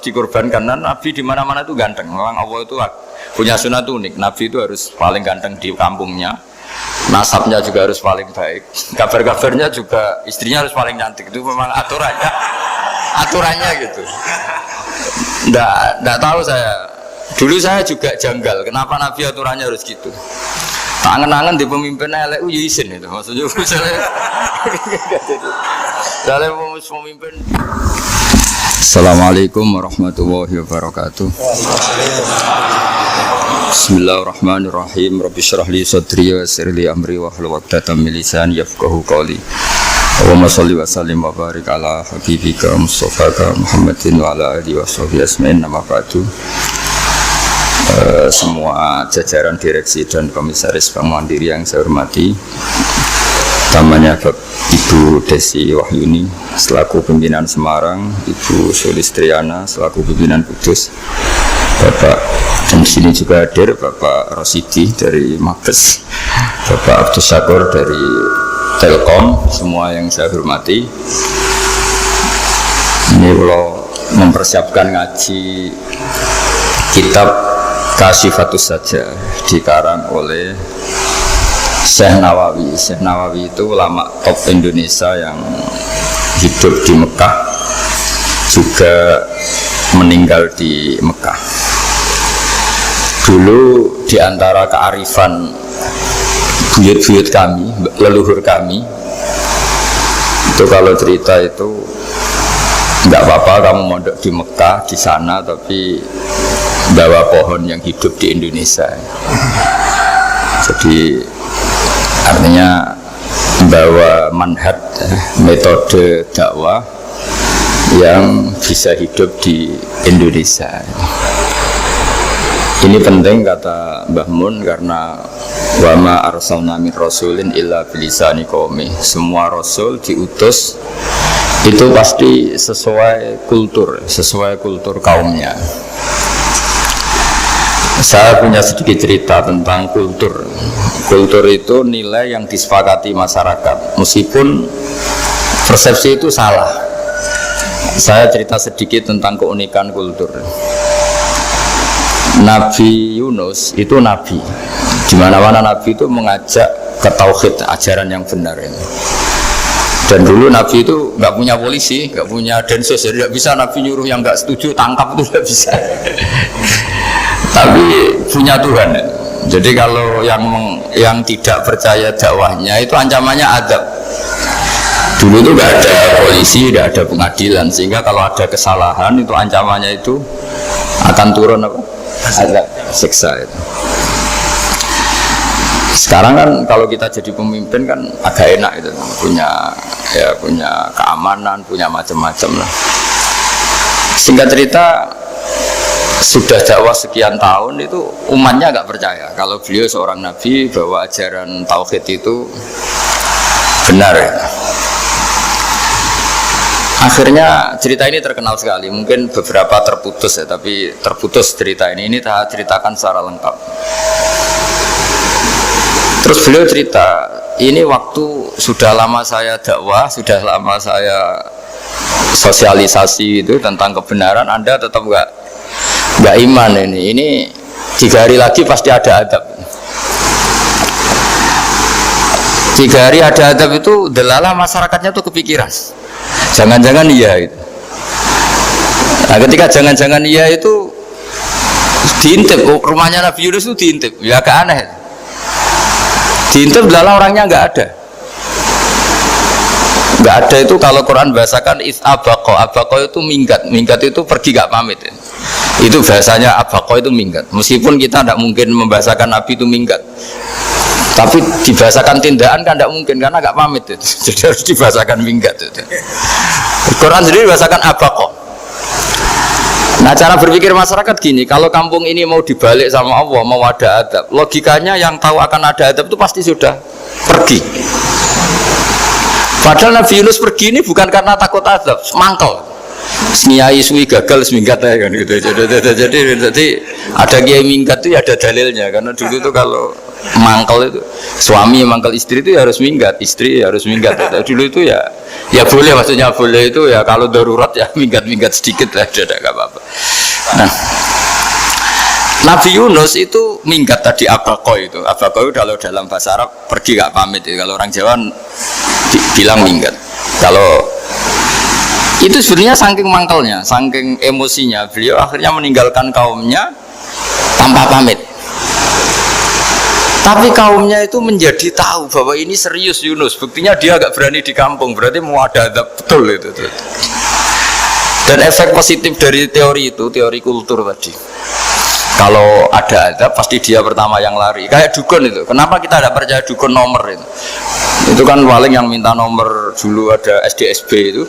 dikorbankan. Dan Nabi di mana-mana itu ganteng. Memang Allah itu punya sunat unik. Nabi itu harus paling ganteng di kampungnya. Nasabnya juga harus paling baik. Kabar-kabarnya juga istrinya harus paling cantik. Itu memang aturannya gitu. Nggak tahu saya. Dulu saya juga janggal. Kenapa Nabi aturannya harus gitu? Tangan-tangan di pemimpinnya LU izin itu. Maksudnya misalnya pemimpin. Assalamualaikum warahmatullahi wabarakatuh. Bismillahirrahmanirrahim. Rabbi syrah li sadri wa yassir li amri wahlul 'uqdatam min lisani yafqahu qawli. Allahumma shalli wa sallim wa barik ala habibika Mustafa Muhammadin wa ala alihi wa sahbihi ajmain. Nama ba'du. Semua jajaran direksi dan komisaris Bank Mandiri yang saya hormati, utamanya Ibu Desi Wahyuni selaku pimpinan Semarang, Ibu Sulistriana selaku pimpinan Kudus, Bapak, dan di sini juga hadir Bapak Rosidi dari Mabes, Bapak Abdus Syakur dari Telkom, semua yang saya hormati. Ini kalau mempersiapkan ngaji kitab Kasyifatus Saja dikarang oleh Syekh Nawawi. Syekh Nawawi itu ulama top Indonesia yang hidup di Mekah, juga meninggal di Mekah. Dulu di antara kearifan buyut-buyut kami, leluhur kami, itu kalau cerita itu nggak apa-apa kamu mondok di Mekah di sana, tapi bawa pohon yang hidup di Indonesia. Jadi artinya bawa manhaj, metode dakwah yang bisa hidup di Indonesia. Ini penting kata Mbah Mun, karena wa ma arsalna min rasulin illa bilisani qaumi. Semua rasul diutus itu pasti sesuai kultur kaumnya. Saya punya sedikit cerita tentang kultur. Kultur itu nilai yang disepakati masyarakat, meskipun persepsi itu salah. Saya cerita sedikit tentang keunikan kultur. Nabi Yunus itu nabi. Di mana-mana nabi itu mengajak ke tauhid, ajaran yang benar ini. Dan dulu nabi itu nggak punya polisi, nggak punya densus, jadi nggak bisa nabi nyuruh yang nggak setuju tangkap, itu nggak bisa. Tapi punya Tuhan. Jadi kalau yang tidak percaya dakwahnya itu ancamannya azab. Dulu itu nggak ada polisi, nggak ada pengadilan, sehingga kalau ada kesalahan itu ancamannya itu akan turun apa? Azab, siksa itu. Sekarang kan kalau kita jadi pemimpin kan agak enak itu, punya keamanan, punya macam-macam lah. Singkat cerita, sudah dakwah sekian tahun itu umatnya nggak percaya kalau beliau seorang nabi, bahwa ajaran tauhid itu benar ya. Akhirnya cerita ini terkenal sekali, mungkin beberapa terputus ya, tapi terputus cerita ini saya ceritakan secara lengkap. Terus beliau cerita, ini waktu sudah lama saya dakwah, sudah lama saya sosialisasi itu tentang kebenaran, Anda tetap nggak iman ini 3 hari lagi pasti ada adab. 3 hari ada adab itu delalah masyarakatnya tuh kepikiran, jangan-jangan iya itu. Nah, ketika jangan-jangan iya itu diintip, rumahnya Nabi Yunus itu diintip, ya agak aneh. Diintip delalah orangnya nggak ada itu. Kalau Quran bahasakan abaqo itu minggat itu pergi nggak pamit. Itu bahasanya abaqo itu minggat. Meskipun kita tidak mungkin membahasakan Nabi itu minggat, tapi dibahasakan tindakan kan tidak mungkin karena nggak pamit itu. Jadi harus dibahasakan minggat itu. Quran sendiri bahasakan abaqo. Nah, cara berpikir masyarakat gini, kalau kampung ini mau dibalik sama Allah, mau ada adab, logikanya yang tahu akan ada adab itu pasti sudah pergi. Padahal Nabi Yunus pergi ini bukan karena takut azab, mangkel. Nyai suwi gagal seminggat ya kan gitu. Jadi ada kiai minggat itu ada dalilnya karena dulu tuh kalau mangkel itu suami mangkel istri itu ya harus minggat, istri ya harus minggat. Dulu itu ya boleh, maksudnya boleh itu ya kalau darurat ya minggat sedikit lah, ada nggak apa-apa. Nah, Nabi Yunus itu minggat tadi abaqo itu kalau dalam bahasa Arab pergi gak pamit ya. Kalau orang Jawa bilang minggat. Kalau itu sebenarnya saking mangkelnya, saking emosinya, beliau akhirnya meninggalkan kaumnya tanpa pamit. Tapi kaumnya itu menjadi tahu bahwa ini serius Yunus. Buktinya dia agak berani di kampung, berarti mau ada adab betul itu. Dan efek positif dari teori itu, teori kultur tadi. Kalau ada adab pasti dia pertama yang lari. Kayak dukun itu. Kenapa kita tidak percaya dukun nomor itu? Itu kan paling yang minta nomor dulu ada SDSB itu.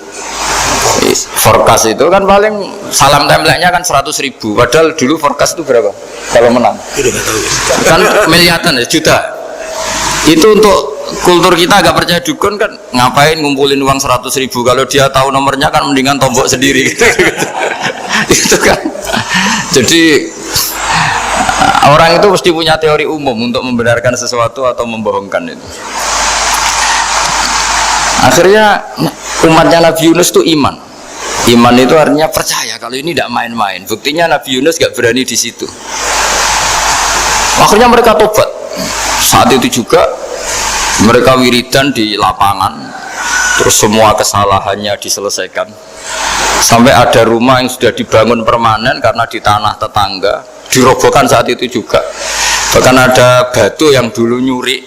Forecast itu kan paling salam template-nya kan 100.000. Padahal dulu forecast itu berapa? Kalau menang kan miliaran ya, juta. Itu untuk kultur kita agak percaya dukun kan ngapain ngumpulin uang 100.000? Kalau dia tahu nomornya kan mendingan tombok sendiri gitu. Itu kan. Jadi orang itu mesti punya teori umum untuk membenarkan sesuatu atau membohongkan itu. Akhirnya umatnya Nabi Yunus itu iman. Iman itu artinya percaya kalau ini tidak main-main. Buktinya Nabi Yunus gak berani di situ. Akhirnya mereka tobat. Saat itu juga mereka wiridan di lapangan. Terus semua kesalahannya diselesaikan. Sampai ada rumah yang sudah dibangun permanen karena di tanah tetangga dirobohkan saat itu juga. Bahkan ada batu yang dulu nyuri,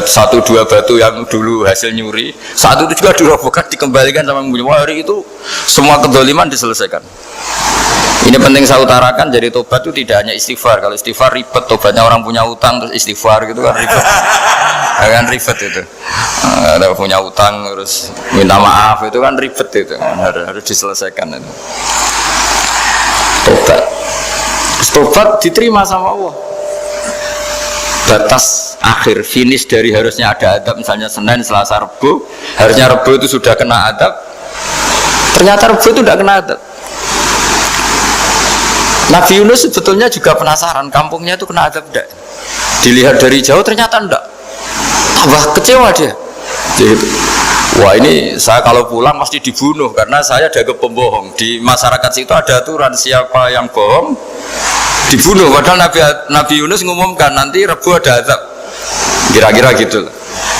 satu dua batu yang dulu hasil nyuri, saat itu juga dirobohkan, dikembalikan sama yang punya. Hari itu semua kedoliman diselesaikan. Ini penting saya utarakan, jadi tobat itu tidak hanya istighfar. Kalau istighfar ribet, tobatnya orang punya utang terus istighfar gitu kan ribet. Kan ribet itu. Ada punya utang terus minta maaf itu kan ribet itu. Harus diselesaikan itu. Tobat diterima sama Allah. Batas akhir finish dari harusnya ada adab, misalnya Senin, Selasa, Rebu, harusnya Rebu itu sudah kena adab, ternyata Rebu itu tidak kena adab. Nabi Yunus sebetulnya juga penasaran kampungnya itu kena adab tidak, dilihat dari jauh ternyata tidak, tambah kecewa dia. Jadi, wah ini saya kalau pulang pasti dibunuh karena saya dianggap pembohong. Di masyarakat situ ada aturan siapa yang bohong dibunuh. Padahal Nabi Yunus ngumumkan nanti Rebu ada azab, kira-kira gitu.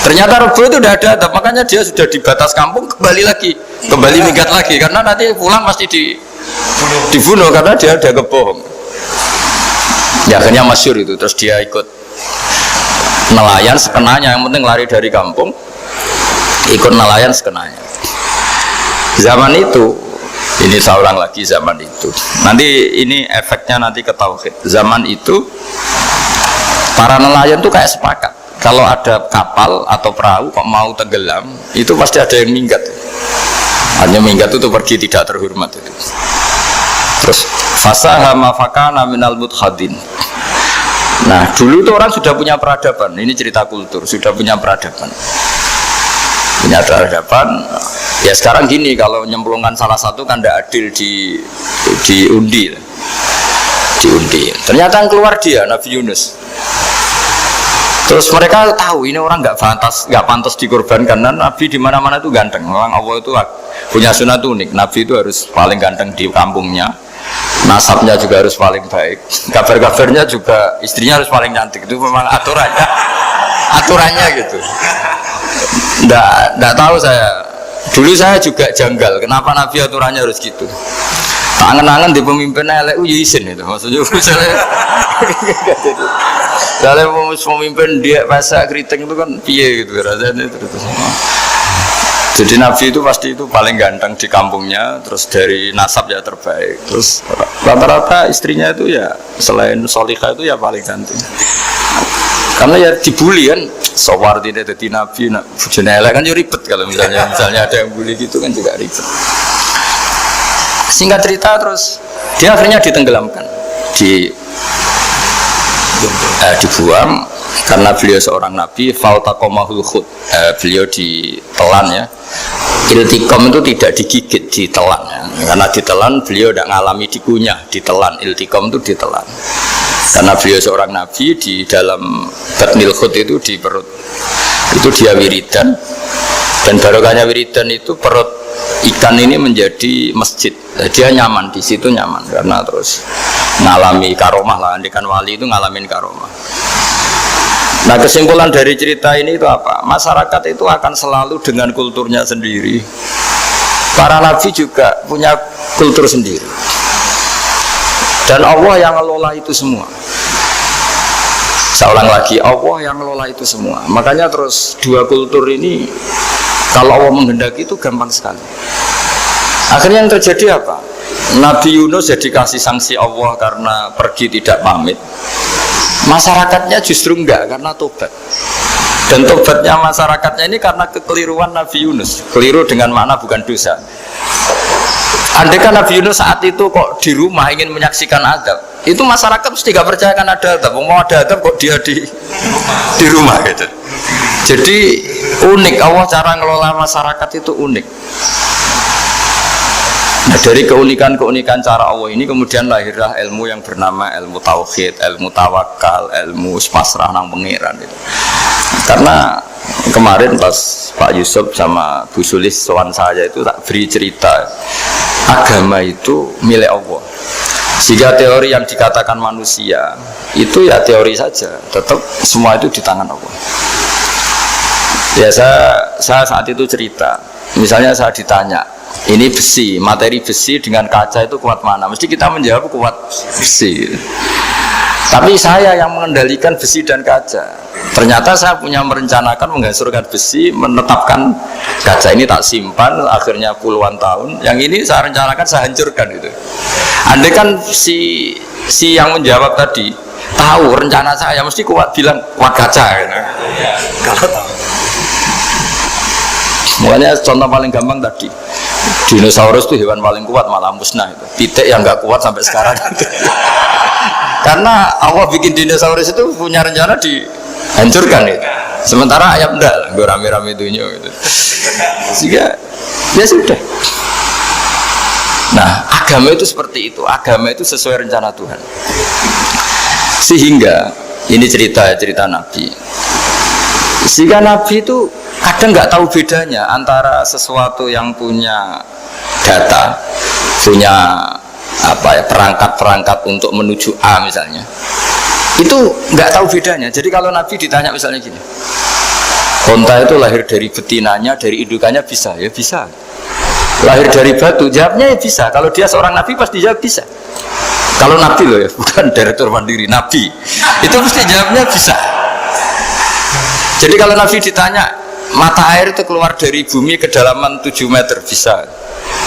Ternyata Rebu itu udah ada azab, makanya dia sudah di batas kampung kembali minggat lagi karena nanti pulang pasti dibunuh karena dia ada kebohong. Ya akhirnya masyhur itu, terus dia ikut nelayan sekenanya, yang penting lari dari kampung, ikut nelayan sekenanya. Zaman itu, ini saya ulang lagi, zaman itu nanti ini efeknya nanti ke tauhid. Zaman itu para nelayan tuh kayak sepakat kalau ada kapal atau perahu kok mau tenggelam itu pasti ada yang minggat. Hanya minggat itu pergi tidak terhormat itu. Terus fasahama fakana minal mudkhadin. Nah dulu itu orang sudah punya peradaban. Ini cerita kultur, sudah punya peradaban. Ya sekarang gini, kalau nyemplungkan salah satu kan tidak adil diundi. Ternyata yang keluar dia Nabi Yunus. Terus mereka tahu ini orang nggak pantas dikorbankan. Dan Nabi di mana-mana itu ganteng. Orang Allah itu punya sunat unik. Nabi itu harus paling ganteng di kampungnya. Nasabnya juga harus paling baik. Kabar-kabarnya juga istrinya harus paling cantik. Itu memang aturannya gitu. Nggak tahu saya. Dulu saya juga janggal. Kenapa Nabi aturannya harus gitu? Tangan-tangan di pemimpin elek izin itu. Maksudnya misalnya pemimpin dia pasak keriting itu kan piye gitu rasanya itu. Jadi Nabi itu pasti itu paling ganteng di kampungnya. Terus dari nasab ya terbaik. Terus rata-rata istrinya itu ya selain solihah itu ya paling cantik. Karena ya dibully kan, sawar tidak jadi Nabi, bujane elek kan ya ribet kalau misalnya ada yang bully gitu kan juga ribet. Singkat cerita terus dia akhirnya ditenggelamkan, dibuang karena beliau seorang nabi. Faltaqamahul khut, beliau ditelan ya, Iltikom itu tidak digigit, ditelan ya. Karena ditelan beliau tidak ngalami dikunyah, ditelan. Iltikom itu ditelan. Karena beliau seorang nabi, di dalam batnil khut itu di perut itu dia wiridan, dan barokahnya wiridan itu perut ikan ini menjadi masjid. Dia nyaman di situ, nyaman karena terus ngalami karomah lah. Andikan wali itu ngalamin karomah. Nah, kesimpulan dari cerita ini itu apa? Masyarakat itu akan selalu dengan kulturnya sendiri. Para nabi juga punya kultur sendiri. Dan Allah yang ngelola itu semua. Saya ulang lagi, Allah yang ngelola itu semua. Makanya terus dua kultur ini kalau Allah menghendaki itu gampang sekali. Akhirnya yang terjadi apa? Nabi Yunus jadi kasih sanksi Allah karena pergi tidak pamit. Masyarakatnya justru enggak, karena tobat. Dan tobatnya masyarakatnya ini karena kekeliruan Nabi Yunus. Keliru dengan makna bukan dosa. Andai kan Nabi Yunus saat itu kok di rumah ingin menyaksikan adab, itu masyarakat mesti gak percaya kan ada adab. Mau ada adab kok dia di rumah gitu. Jadi unik, Allah cara ngelola masyarakat itu unik. Nah, dari keunikan-keunikan cara Allah ini kemudian lahirlah ilmu yang bernama ilmu tauhid, ilmu tawakal, ilmu pasrah nang pangeran itu. Karena kemarin pas Pak Yusuf sama Bu Sulis sowan saya itu tak beri cerita, agama itu milik Allah. Sehingga teori yang dikatakan manusia itu ya teori saja, tetap semua itu di tangan Allah. Ya saya saat itu cerita, misalnya saya ditanya, ini besi, materi besi dengan kaca itu kuat mana? Mesti kita menjawab kuat besi. Tapi saya yang mengendalikan besi dan kaca. Ternyata saya punya merencanakan menghancurkan besi, menetapkan kaca ini tak simpan, akhirnya puluhan tahun. Yang ini saya rencanakan saya hancurkan gitu. Andai kan si yang menjawab tadi tahu rencana saya, mesti kuat bilang kuat kaca gitu. Kalau tahu. Makanya contoh paling gampang tadi, dinosaurus itu hewan paling kuat malah musnah itu. Pitik yang nggak kuat sampai sekarang gitu. Karena Allah bikin dinosaurus itu punya rencana dihancurkan itu. Sementara ayam enggak lah, gue rame-rame dunia gitu. Sehingga ya sudah. Nah, agama itu seperti itu. Agama itu sesuai rencana Tuhan. Sehingga ini cerita Nabi. Sehingga Nabi itu kadang nggak tahu bedanya antara sesuatu yang punya data, punya perangkat-perangkat untuk menuju A misalnya, itu nggak tahu bedanya. Jadi kalau Nabi ditanya misalnya gini, onta itu lahir dari betinanya, dari indukannya bisa, ya bisa. Lahir dari batu, jawabnya ya bisa. Kalau dia seorang Nabi pasti jawab bisa. Kalau Nabi loh ya, bukan direktur mandiri, Nabi itu pasti jawabnya bisa. Jadi kalau Nabi ditanya, mata air itu keluar dari bumi kedalaman 7 meter, bisa.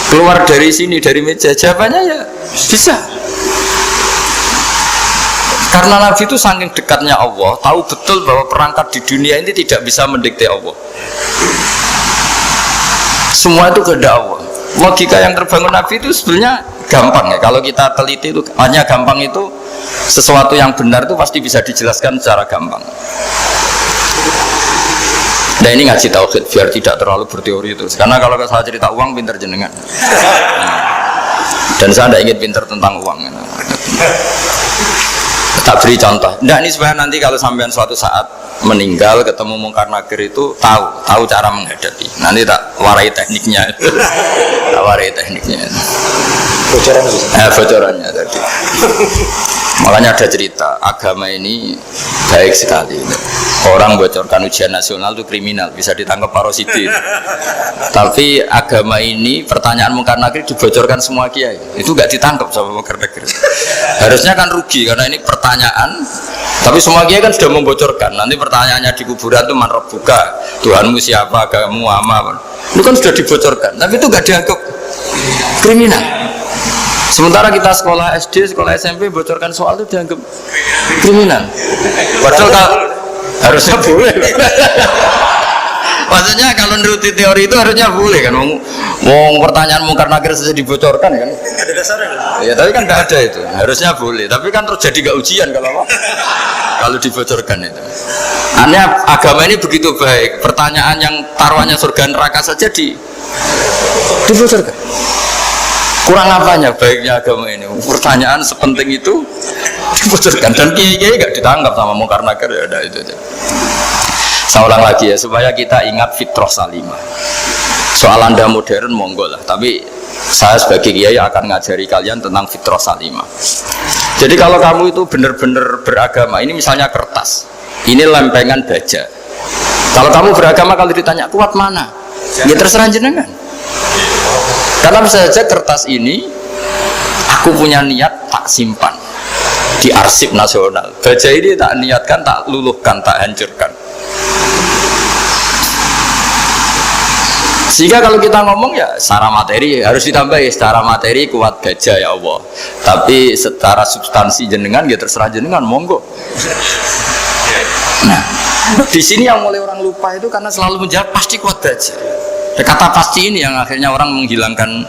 Keluar dari sini, dari meja, jawabannya ya bisa. Karena Nabi itu saking dekatnya Allah, tahu betul bahwa perangkat di dunia ini tidak bisa mendikte Allah. Semua itu kehendak Allah. Logika yang terbangun Nabi itu sebenarnya gampang ya. Kalau kita teliti itu hanya gampang, itu sesuatu yang benar itu pasti bisa dijelaskan secara gampang. Nah ini ngaji tauhid biar tidak terlalu berteori terus. Karena kalau saya cerita uang pinter jenengan. Dan saya tidak ingin pinter tentang uang. Tak beri contoh. Nah ini supaya nanti kalau sampean suatu saat meninggal ketemu mungkar nakir itu tahu cara menghadapi. Nanti tak warai tekniknya. Tak warai tekniknya. Bocorannya tadi. Makanya ada cerita, agama ini baik sekali. Orang bocorkan ujian nasional itu kriminal, bisa ditangkap Parosidi. Tapi agama ini, pertanyaan mungkar nakir dibocorkan semua kiai, itu nggak ditangkap sama mungkar nakir. Harusnya kan rugi karena ini pertanyaan, tapi semua kiai kan sudah membocorkan. Nanti pertanyaannya di kuburan itu man rabbuka, Tuhanmu siapa, agamamu apa? Itu kan sudah dibocorkan, tapi itu nggak dianggap kriminal. Sementara kita sekolah SD, sekolah SMP bocorkan soal itu dianggap kriminal. Padahal harusnya boleh. Maksudnya kalau menuruti teori itu harusnya boleh kan? Mau pertanyaan mungkar nakir saja dibocorkan kan? Ada dasarnya. Ya tapi kan nggak ada itu. Harusnya boleh. Tapi kan terus jadi nggak ujian kalau apa? Kalau dibocorkan itu. Aneh agama ini begitu baik. Pertanyaan yang taruhannya surga neraka saja dibocorkan. Kurang apanya baiknya agama ini? Pertanyaan sepenting itu dibocorkan dan kiai-kiai nggak ditangkap sama mungkar nakir ya ada itu aja. Saya ulang lagi ya supaya kita ingat fitrah salimah. Soal Anda modern monggo lah, tapi saya sebagai kiai akan ngajari kalian tentang fitrah salimah. Jadi kalau kamu itu benar-benar beragama, ini misalnya kertas, ini lempengan baja. Kalau kamu beragama kalau ditanya kuat mana, ya terserah jenengan. Karena bisa saja kertas ini aku punya niat tak simpan di arsip nasional. Baja ini tak niatkan, tak luluhkan, tak hancurkan. Sehingga kalau kita ngomong ya secara materi harus ditambahi, secara materi kuat baja ya Allah. Tapi secara substansi jenengan ya terserah jenengan monggo. Nah, di sini yang mulai orang lupa itu karena selalu menjawab pasti kuat baja. Kata pasti ini yang akhirnya orang menghilangkan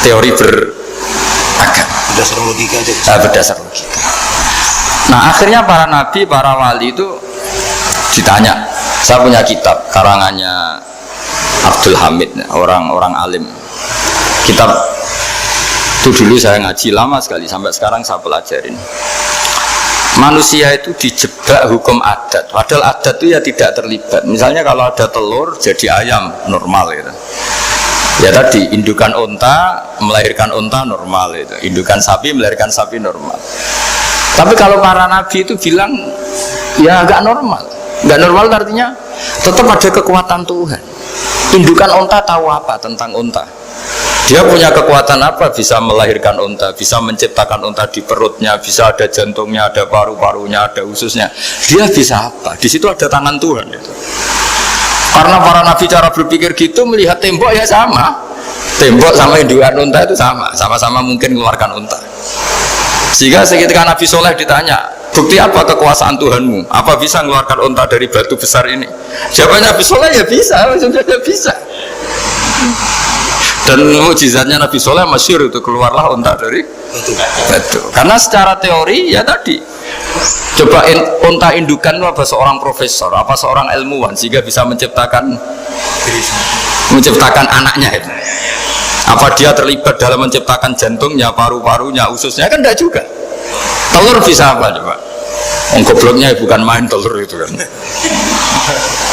teori beragama. Berdasar logika aja. Berdasar logika. Nah akhirnya para nabi, para wali itu ditanya. Saya punya kitab karangannya Abdul Hamid, orang alim. Kitab itu dulu saya ngaji lama sekali sampai sekarang saya pelajarin. Manusia itu dijebak hukum adat, padahal adat itu ya tidak terlibat. Misalnya kalau ada telur jadi ayam normal gitu. Ya tadi indukan unta melahirkan unta normal itu, indukan sapi melahirkan sapi normal. Tapi kalau para nabi itu bilang ya nggak normal. Nggak normal artinya tetap ada kekuatan Tuhan. Indukan unta tahu apa tentang unta? Dia punya kekuatan apa? Bisa melahirkan unta, bisa menciptakan unta di perutnya, bisa ada jantungnya, ada paru-parunya, ada ususnya. Dia bisa apa? Di situ ada tangan Tuhan itu. Karena para nabi cara berpikir gitu, melihat tembok ya sama. Tembok sama indukan unta itu sama, sama-sama mungkin mengeluarkan unta. Sehingga ketika Nabi Soleh ditanya, bukti apa kekuasaan Tuhanmu? Apa bisa mengeluarkan unta dari batu besar ini? Jawabannya Nabi Soleh ya bisa, sebenarnya bisa. Dan mukjizatnya Nabi Soleh masyhur itu keluarlah unta dari batu. Karena secara teori ya tadi, coba unta indukan itu apa seorang profesor, apa seorang ilmuwan sehingga bisa menciptakan anaknya itu. Apa dia terlibat dalam menciptakan jantungnya, paru-parunya, ususnya? Kan enggak juga. Telur bisa apa coba? Gobloknya bukan main telur itu kan.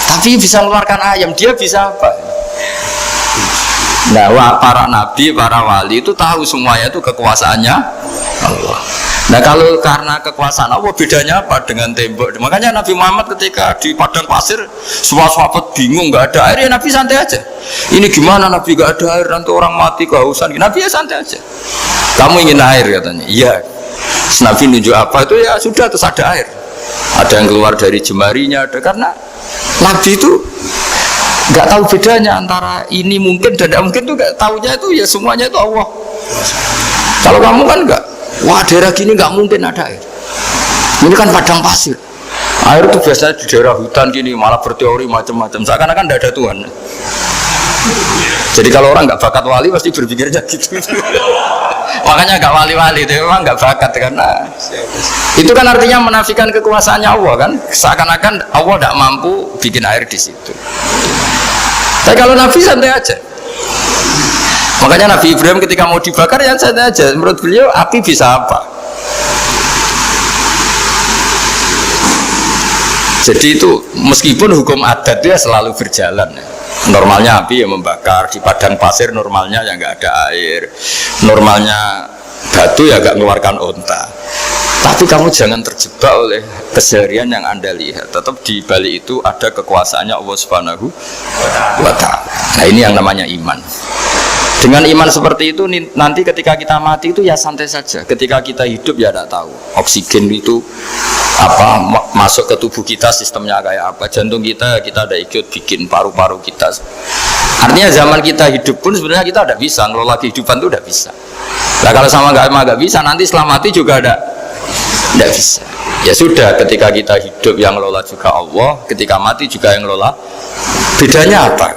Tapi bisa mengeluarkan ayam, dia bisa apa? Nah, para nabi, para wali itu tahu semuanya itu kekuasaannya Allah. Nah, kalau karena kekuasaan Allah bedanya apa dengan tembok? Makanya Nabi Muhammad ketika di padang pasir, semua sahabat bingung nggak ada air, ya Nabi santai aja. Ini gimana Nabi nggak ada air, nanti orang mati kehausan. Nabi ya santai aja. Kamu ingin air katanya? Iya. Nabi nunjuk apa itu ya sudah terus ada air. Ada yang keluar dari jemarinya, ada karena Nabi itu nggak tahu bedanya antara ini mungkin dan tidak mungkin, tuh nggak tahunya itu ya semuanya itu Allah. Kalau kamu kan nggak, wah daerah gini nggak mungkin ada air. Ini kan padang pasir. Air itu biasanya di daerah hutan gini malah berteori macam-macam. Seakan-akan tidak ada Tuhan. Jadi kalau orang nggak bakat wali pasti berpikirnya gitu. Makanya nggak wali-wali itu memang nggak bakat karena itu kan artinya menafikan kekuasaannya Allah kan. Seakan-akan Allah tidak mampu bikin air di situ. Tapi kalau Nabi santai aja. Makanya Nabi Ibrahim ketika mau dibakar ya santai aja. Menurut beliau api bisa apa? Jadi itu meskipun hukum adat dia selalu berjalan. Normalnya api yang membakar di padang pasir, normalnya ya nggak ada air. Normalnya batu ya nggak mengeluarkan unta. Tapi kamu jangan terjebak oleh keseharian yang Anda lihat. Tetap di balik itu ada kekuasaannya Allah Subhanahu wa Ta'ala. Nah ini yang namanya iman. Dengan iman seperti itu nanti ketika kita mati itu ya santai saja. Ketika kita hidup ya tidak tahu oksigen itu apa masuk ke tubuh kita sistemnya kayak apa, jantung kita ada ikut bikin, paru-paru kita. Artinya zaman kita hidup pun sebenarnya kita tidak bisa ngelola kehidupan itu tidak bisa. Nah kalau sama nggak bisa nanti setelah mati juga tidak bisa. Ya sudah ketika kita hidup yang ngelola juga Allah, ketika mati juga yang ngelola Bedanya apa?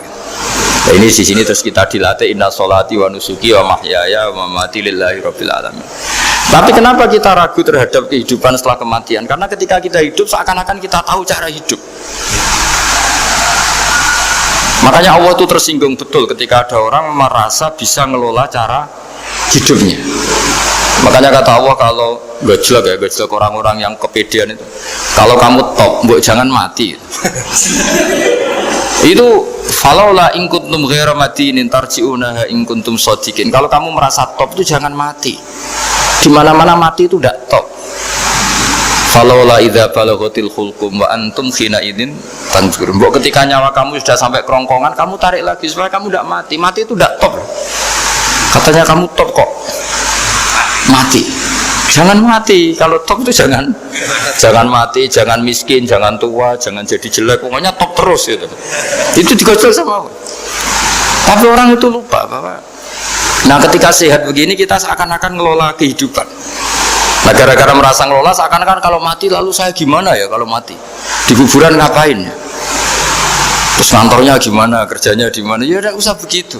Nah, ini di sini terus kita dilatih inna sholati wa nusuki wa mahyaya wa mamati lillahi rabbil alamin. Tapi kenapa kita ragu terhadap kehidupan setelah kematian? Karena ketika kita hidup seakan-akan kita tahu cara hidup. Makanya Allah itu tersinggung betul ketika ada orang merasa bisa ngelola cara hidupnya. Makanya kata Allah kalau gojlok orang-orang yang kepedean itu, kalau kamu top, mbok jangan mati. Itu falaula in kuntum ghaira madinin tarji'unaha in kuntum shadiqin. Kalau kamu merasa top itu jangan mati. Di mana-mana mati itu tidak top. Falaula idza balaghatil khulqum wa antum khina idzin tanzurun. Mbok ketika nyawa kamu sudah sampai kerongkongan, kamu tarik lagi supaya kamu tidak mati. Mati itu tidak top. Katanya kamu top kok. Mati. Jangan mati. Kalau top itu jangan mati, jangan miskin, jangan tua, jangan jadi jelek. Pokoknya top terus itu. Itu digojol sama Allah. Tapi orang itu lupa bahwa nah ketika sehat begini kita seakan-akan ngelola kehidupan. Nah gara-gara merasa ngelola seakan-akan kalau mati lalu saya gimana ya kalau mati? Di kuburan ngapain ya? Terus kantornya gimana, kerjanya di mana? Ya tidak usah begitu.